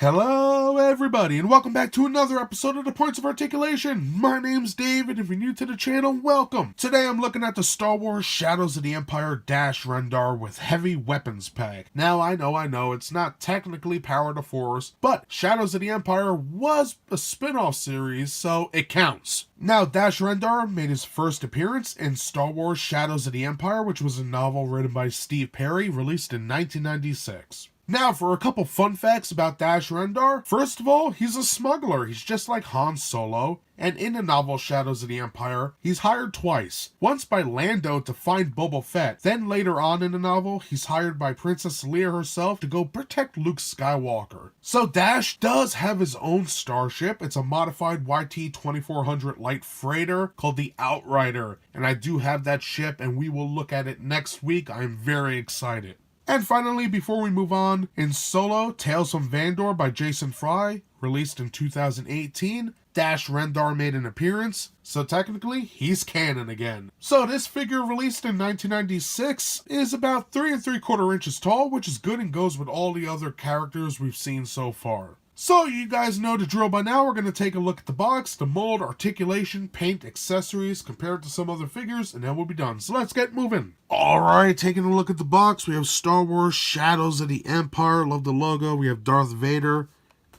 Hello everybody and welcome back to another episode of the Points of Articulation. My name's David. If you're new to the channel, welcome. Today I'm looking at the Star Wars Shadows of the Empire Rendar with Heavy Weapons Pack. Now I know, it's not technically Power to Force, but Shadows of the Empire was a spin-off series, so it counts. Now, Rendar made his first appearance in Star Wars Shadows of the Empire, which was a novel written by Steve Perry, released in 1996. Now, for a couple fun facts about Rendar. First of all, he's a smuggler. He's just like Han Solo. And in the novel Shadows of the Empire, he's hired twice. Once by Lando to find Boba Fett. Then later on in the novel, he's hired by Princess Leia herself to go protect Luke Skywalker. So Dash does have his own starship. It's a modified YT-2400 light freighter called the Outrider. And I do have that ship and we will look at it next week. I'm very excited. And finally, before we move on, in Solo, Tales from Vandor by Jason Fry, released in 2018, Rendar made an appearance, so technically, he's canon again. So this figure, released in 1996, is about 3 3/4 inches tall, which is good and goes with all the other characters we've seen so far. So you guys know the drill by now. We're going to take a look at the box, the mold, articulation, paint, accessories, compared to some other figures, and then we'll be done. So let's get moving. Alright, taking a look at the box, we have Star Wars Shadows of the Empire. Love the logo. We have Darth Vader.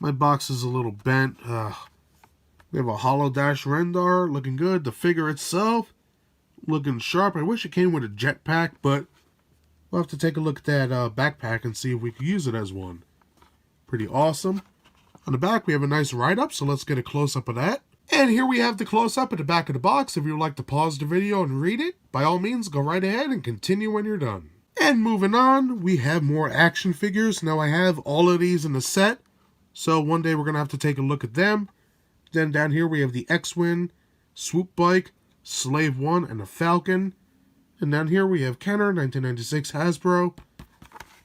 My box is a little bent. We have a hollow Rendar, looking good. The figure itself, looking sharp. I wish it came with a jetpack, but we'll have to take a look at that backpack and see if we can use it as one. Pretty awesome. On the back, we have a nice write-up, so let's get a close-up of that. And here we have the close-up at the back of the box. If you would like to pause the video and read it, by all means, go right ahead and continue when you're done. And moving on, we have more action figures. Now, I have all of these in the set, so one day we're going to have to take a look at them. Then down here, we have the X-Wing, Swoop Bike, Slave 1, and the Falcon. And down here, we have Kenner, 1996 Hasbro.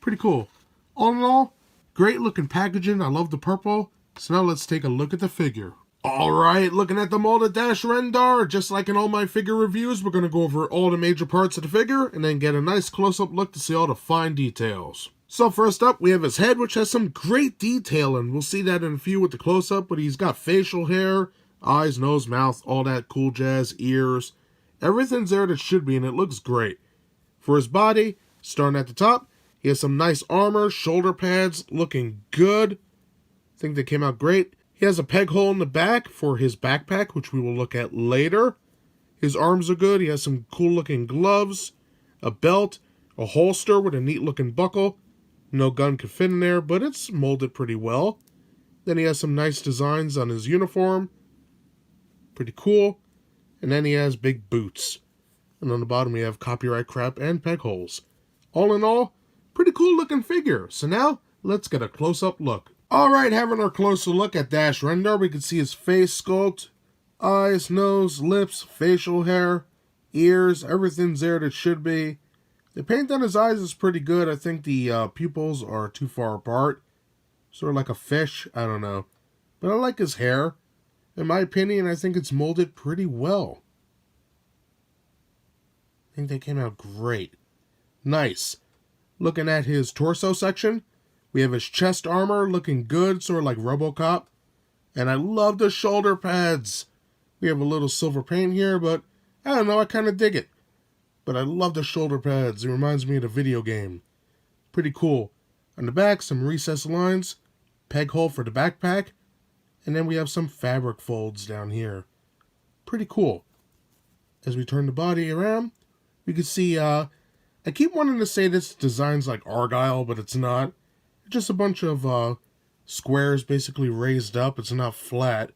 Pretty cool. All in all, great looking packaging. I love the purple. So now let's take a look at the figure. Alright, looking at the molded Rendar. Just like in all my figure reviews, we're going to go over all the major parts of the figure and then get a nice close-up look to see all the fine details. So first up, we have his head, which has some great detail, and we'll see that in a few with the close-up, but he's got facial hair, eyes, nose, mouth, all that cool jazz, ears. Everything's there that should be, and it looks great. For his body, starting at the top, he has some nice armor, shoulder pads, looking good. I think they came out great. He has a peg hole in the back for his backpack, which we will look at later. His arms are good. He has some cool looking gloves, a belt, a holster with a neat looking buckle. No gun could fit in there, but it's molded pretty well. Then he has some nice designs on his uniform. Pretty cool. And then he has big boots. And on the bottom we have copyright crap and peg holes. All in all, pretty cool looking figure. So now, let's get a close-up look. Alright, having our closer look at Rendar, we can see his face sculpt, eyes, nose, lips, facial hair, ears, everything's there that should be. The paint on his eyes is pretty good. I think the pupils are too far apart. Sort of like a fish, I don't know. But I like his hair. In my opinion, I think it's molded pretty well. I think they came out great. Nice. Looking at his torso section, we have his chest armor looking good, sort of like RoboCop. And I love the shoulder pads. We have a little silver paint here, but I don't know, I kind of dig it. But I love the shoulder pads. It reminds me of the video game. Pretty cool. On the back, some recessed lines, peg hole for the backpack, and then we have some fabric folds down here. Pretty cool. As we turn the body around, we can see, I keep wanting to say this design's like Argyle, but it's not. It's just a bunch of squares basically raised up. It's not flat,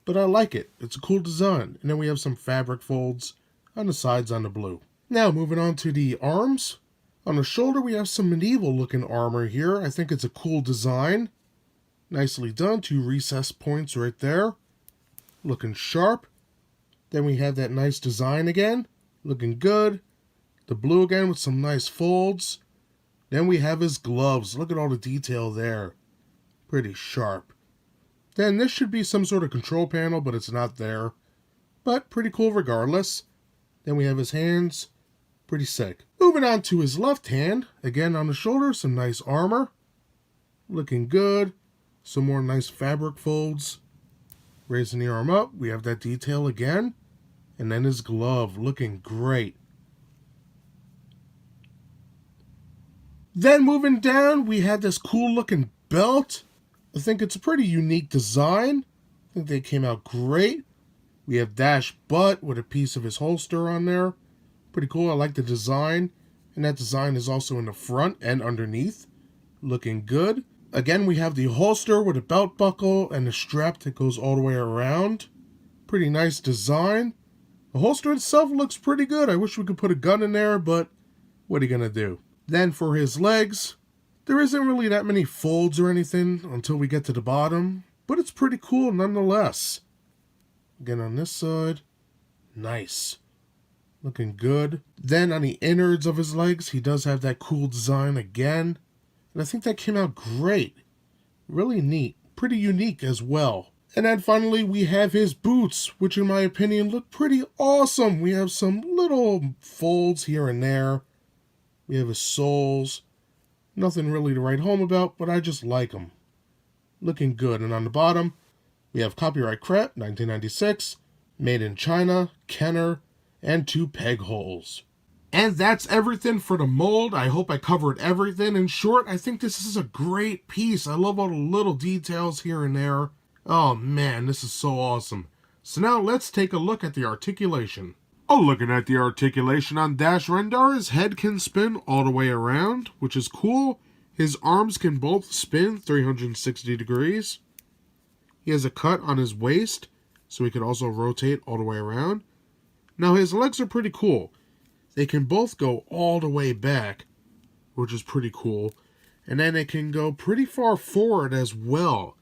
but I like it. It's a cool design. And then we have some fabric folds on the sides on the blue. Now, moving on to the arms. On the shoulder, we have some medieval looking armor here. I think it's a cool design. Nicely done. 2 recessed points right there. Looking sharp. Then we have that nice design again. Looking good. The blue again with some nice folds. Then we have his gloves. Look at all the detail there. Pretty sharp. Then this should be some sort of control panel, but it's not there. but pretty cool regardless. Then we have his hands, pretty sick. Moving on to his left hand, again on the shoulder, some nice armor. Looking good. Some more nice fabric folds. Raising the arm up, we have that detail again. And then his glove, looking great. Then moving down, we had this cool looking belt. I think it's a pretty unique design. I think they came out great. We have Dash butt with a piece of his holster on there. Pretty cool, I like the design. And that design is also in the front and underneath. Looking good. Again, we have the holster with a belt buckle and the strap that goes all the way around. Pretty nice design. The holster itself looks pretty good. I wish we could put a gun in there, but what are you going to do? Then for his legs, there isn't really that many folds or anything until we get to the bottom, but it's pretty cool nonetheless. Again on this side, nice. Looking good. Then on the innards of his legs, he does have that cool design again. And I think that came out great. Really neat. Pretty unique as well. And then finally we have his boots, which in my opinion look pretty awesome. We have some little folds here and there. We have his soles. Nothing really to write home about, but I just like them. Looking good. And on the bottom, we have copyright crep, 1996, made in China, Kenner, and 2 peg holes. And that's everything for the mold. I hope I covered everything. In short, I think this is a great piece. I love all the little details here and there. Oh man, this is so awesome. So now let's take a look at the articulation. Oh, looking at the articulation on Dash Rendar, his head can spin all the way around, which is cool. His arms can both spin 360 degrees. He has a cut on his waist, so he can also rotate all the way around. Now his legs are pretty cool. They can both go all the way back, which is pretty cool. And then they can go pretty far forward as well.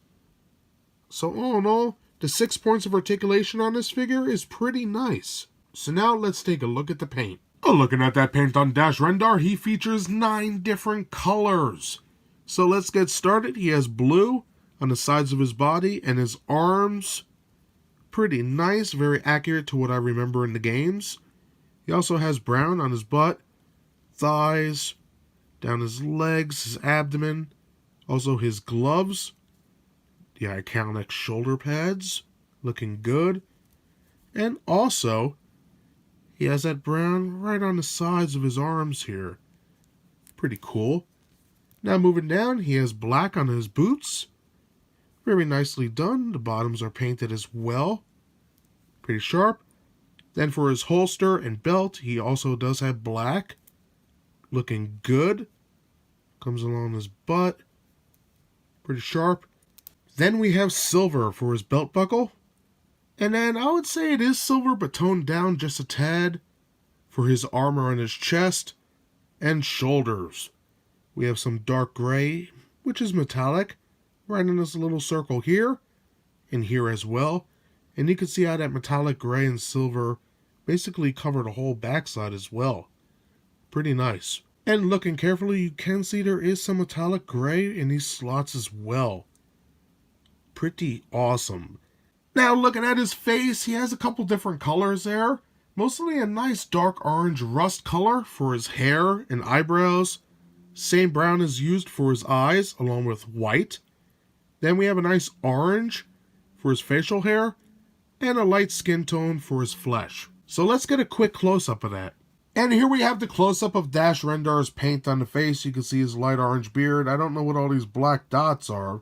So all in all, the 6 points of articulation on this figure is pretty nice. So now let's take a look at the paint. Oh, looking at that paint on Dash Rendar, he features 9 different colors. So let's get started. He has blue on the sides of his body and his arms. Pretty nice, very accurate to what I remember in the games. He also has brown on his butt, thighs, down his legs, his abdomen. Also his gloves, the iconic shoulder pads, looking good. And also, he has that brown right on the sides of his arms here. Pretty cool. Now moving down, he has black on his boots. Very nicely done. The bottoms are painted as well. Pretty sharp. Then for his holster and belt, he also does have black. Looking good. Comes along his butt. Pretty sharp. Then we have silver for his belt buckle. And then I would say it is silver, but toned down just a tad for his armor on his chest and shoulders. We have some dark gray, which is metallic, right in this little circle here and here as well. And you can see how that metallic gray and silver basically cover the whole backside as well. Pretty nice. And looking carefully, you can see there is some metallic gray in these slots as well. Pretty awesome. Now looking at his face, he has a couple different colors there. Mostly a nice dark orange rust color for his hair and eyebrows. Same brown is used for his eyes along with white. Then we have a nice orange for his facial hair and a light skin tone for his flesh. So let's get a quick close-up of that. And here we have the close-up of Dash Rendar's paint on the face. You can see his light orange beard. I don't know what all these black dots are.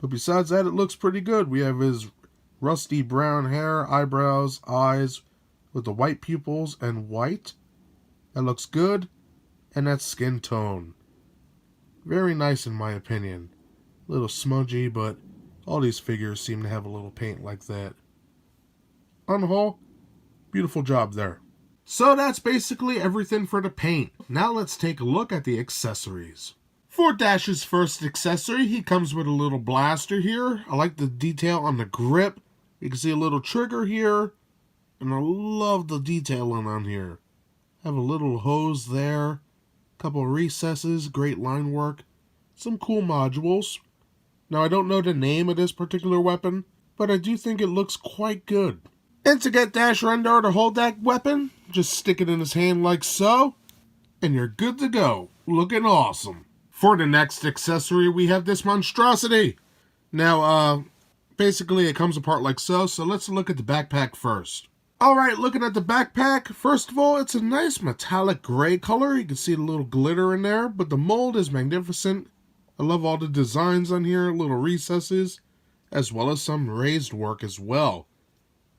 But besides that, it looks pretty good. We have his rusty brown hair, eyebrows, eyes with the white pupils and white. That looks good. And that skin tone. Very nice in my opinion. A little smudgy, but all these figures seem to have a little paint like that. On the whole, beautiful job there. So that's basically everything for the paint. Now let's take a look at the accessories. For Dash's first accessory, he comes with a little blaster here. I like the detail on the grip. You can see a little trigger here. And I love the detailing on here. Have a little hose there. Couple of recesses, great line work. Some cool modules. Now I don't know the name of this particular weapon, but I do think it looks quite good. And to get Dash Rendar to hold that weapon, just stick it in his hand like so, and you're good to go. Looking awesome. For the next accessory, we have this Monstrosity. Now, basically it comes apart like so, so let's look at the backpack first. Alright, looking at the backpack, first of all, it's a nice metallic gray color. You can see the little glitter in there, but the mold is magnificent. I love all the designs on here, little recesses, as well as some raised work as well.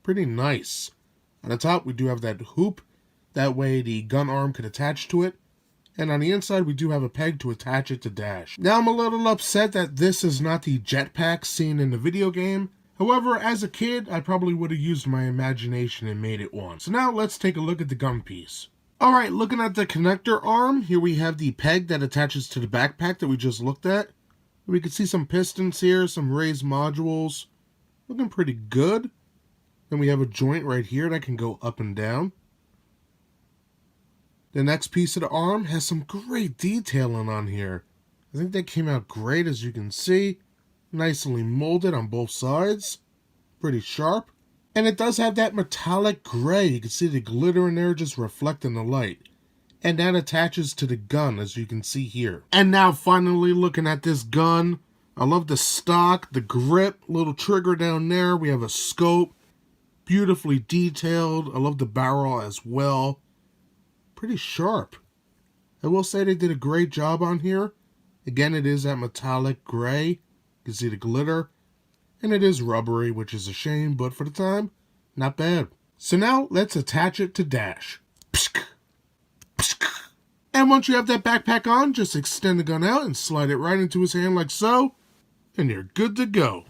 Pretty nice. On the top, we do have that hoop. That way the gun arm can attach to it. And on the inside, we do have a peg to attach it to Dash. Now, I'm a little upset that this is not the jetpack seen in the video game. However, as a kid, I probably would have used my imagination and made it one. So now let's take a look at the gun piece. Alright, looking at the connector arm, here we have the peg that attaches to the backpack that we just looked at. We can see some pistons here, some raised modules. Looking pretty good. Then we have a joint right here that can go up and down. The next piece of the arm has some great detailing on here. I think that came out great, as you can see. Nicely molded on both sides. Pretty sharp. And it does have that metallic gray. You can see the glitter in there just reflecting the light. And that attaches to the gun, as you can see here. And now finally looking at this gun. I love the stock, the grip, little trigger down there. We have a scope. Beautifully detailed. I love the barrel as well. Pretty sharp. I will say they did a great job on here. Again, it is that metallic gray. You can see the glitter. And it is rubbery, which is a shame, but for the time, not bad. So now, let's attach it to Dash. And once you have that backpack on, just extend the gun out and slide it right into his hand like so. And you're good to go.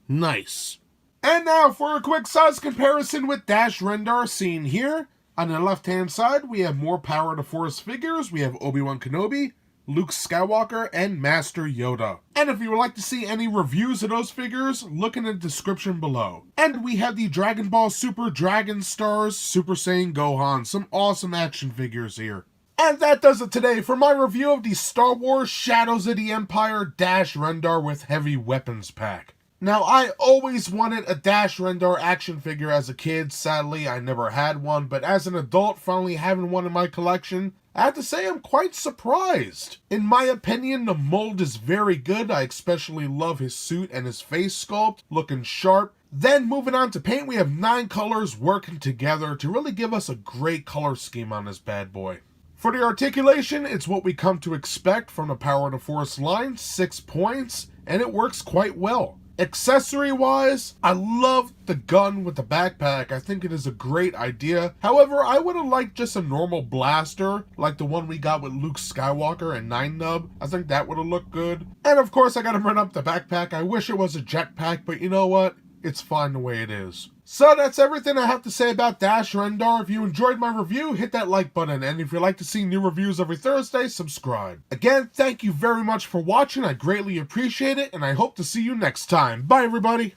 Nice. And now for a quick size comparison with Dash Rendar seen here. On the left-hand side, we have more Power to Force figures. We have Obi-Wan Kenobi, Luke Skywalker, and Master Yoda. And if you would like to see any reviews of those figures, look in the description below. And we have the Dragon Ball Super Dragon Stars Super Saiyan Gohan. Some awesome action figures here. And that does it today for my review of the Star Wars Shadows of the Empire Dash Rendar with Heavy Weapons Pack. Now, I always wanted a Dash Rendar action figure as a kid. Sadly, I never had one, but as an adult, finally having one in my collection, I have to say I'm quite surprised. In my opinion, the mold is very good. I especially love his suit and his face sculpt, looking sharp. Then moving on to paint, we have 9 colors working together to really give us a great color scheme on this bad boy. For the articulation, it's what we come to expect from the Power to Force line, 6 points, and it works quite well. Accessory-wise, I love the gun with the backpack. I think it is a great idea. However, I would have liked just a normal blaster, like the one we got with Luke Skywalker and 9nub. I think that would have looked good. And of course, I gotta bring up the backpack. I wish it was a jetpack, but you know what? It's fine the way it is. So that's everything I have to say about Dash Rendar. If you enjoyed my review, hit that like button. And if you'd like to see new reviews every Thursday, subscribe. Again, thank you very much for watching. I greatly appreciate it. And I hope to see you next time. Bye, everybody.